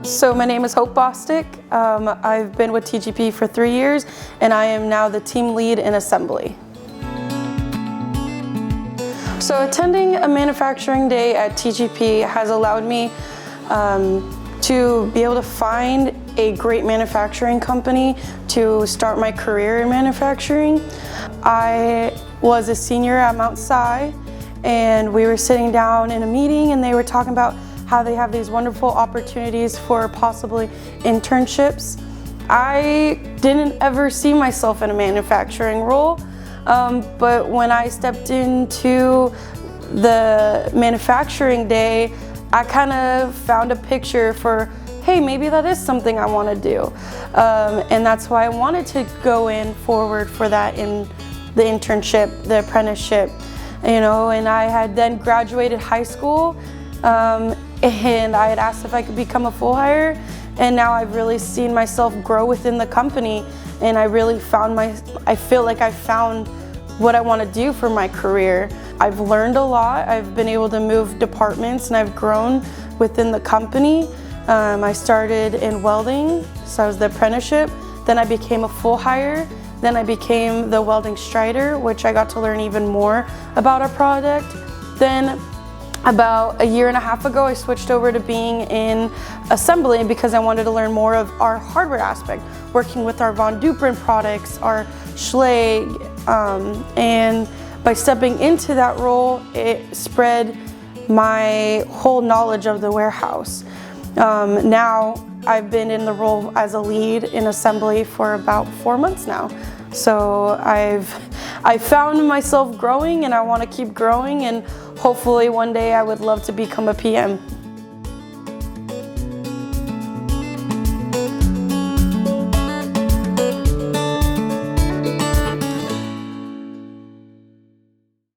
So my name is Bostick. I've been with TGP for 3 years and I am now the team lead in assembly. So attending a manufacturing day at TGP has allowed me to be able to find a great manufacturing company to start my career in manufacturing. I was a senior at Mount Si and we were sitting down in a meeting and they were talking about how they have these wonderful opportunities for possibly internships. I didn't ever see myself in a manufacturing role, but when I stepped into the manufacturing day, I kind of found a picture for, hey, maybe that is something I want to do. And that's why I wanted to go in forward for that in the internship, the apprenticeship, you know, and I had then graduated high school and I had asked if I could become a full hire, and now I've really seen myself grow within the company, and I really found I feel like I found what I want to do for my career. I've learned a lot. I've been able to move departments and I've grown within the company. I started in welding, so I was the apprenticeship, then I became a full hire, then I became the welding strider, which I got to learn even more about our product. Then about a year and a half ago, I switched over to being in assembly because I wanted to learn more of our hardware aspect, working with our Von Duprin products, our Schlag, and by stepping into that role, it spread my whole knowledge of the warehouse. Now I've been in the role as a lead in assembly for about 4 months now. So I found myself growing and I want to keep growing, and hopefully one day I would love to become a PM.